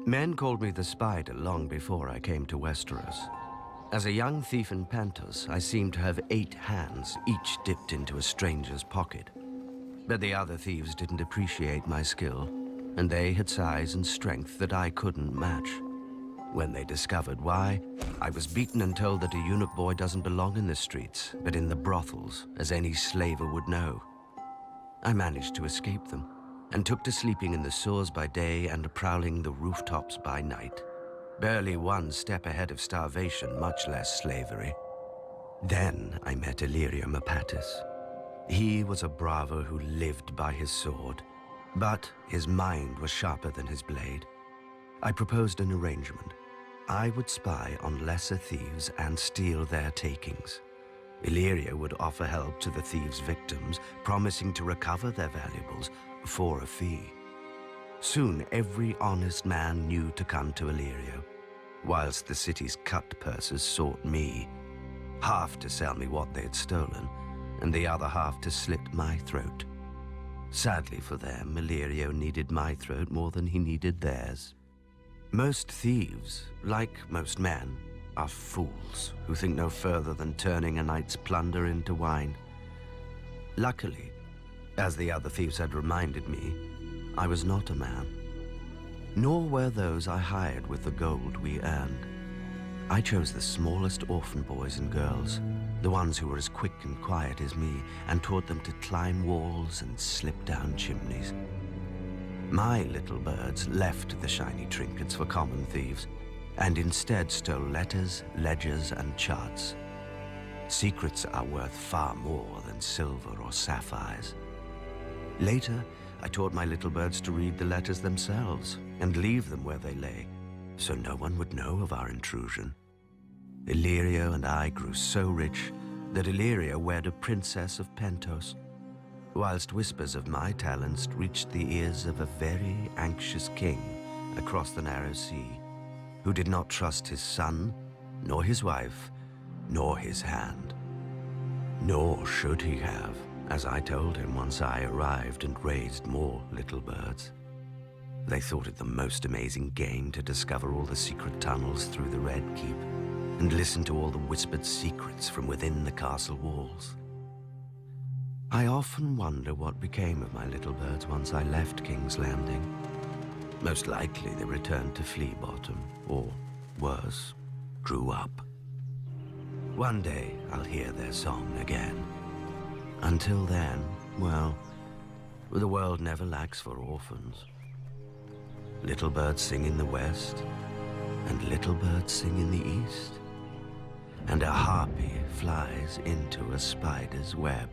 Men called me the Spider long before I came to Westeros. As a young thief in Pentos, I seemed to have 8 hands, each dipped into a stranger's pocket. But the other thieves didn't appreciate my skill, and they had size and strength that I couldn't match. When they discovered why, I was beaten and told that a eunuch boy doesn't belong in the streets, but in the brothels, as any slaver would know. I managed to escape them, and took to sleeping in the sewers by day and prowling the rooftops by night. Barely one step ahead of starvation, much less slavery. Then I met Illyrio Mapatis. He was a Braavo who lived by his sword, but his mind was sharper than his blade. I proposed an arrangement. I would spy on lesser thieves and steal their takings. Illyrio would offer help to the thieves' victims, promising to recover their valuables for a fee. Soon every honest man knew to come to Illyrio, whilst the city's cut purses sought me, half to sell me what they had stolen, and the other half to slit my throat. Sadly for them, Illyrio needed my throat more than he needed theirs. Most thieves, like most men, are fools who think no further than turning a night's plunder into wine. Luckily, as the other thieves had reminded me, I was not a man, nor were those I hired with the gold we earned. I chose the smallest orphan boys and girls, the ones who were as quick and quiet as me, and taught them to climb walls and slip down chimneys. My little birds left the shiny trinkets for common thieves, and instead stole letters, ledgers, and charts. Secrets are worth far more than silver or sapphires. Later, I taught my little birds to read the letters themselves and leave them where they lay, so no one would know of our intrusion. Illyrio and I grew so rich that Illyrio wed a princess of Pentos, whilst whispers of my talents reached the ears of a very anxious king across the narrow sea, who did not trust his son, nor his wife, nor his hand. Nor should he have, as I told him once I arrived and raised more little birds. They thought it the most amazing game to discover all the secret tunnels through the Red Keep and listen to all the whispered secrets from within the castle walls. I often wonder what became of my little birds once I left King's Landing. Most likely they returned to Flea Bottom, or worse, grew up. One day I'll hear their song again. Until then, well, the world never lacks for orphans. Little birds sing in the west, and little birds sing in the east, and a harpy flies into a spider's web.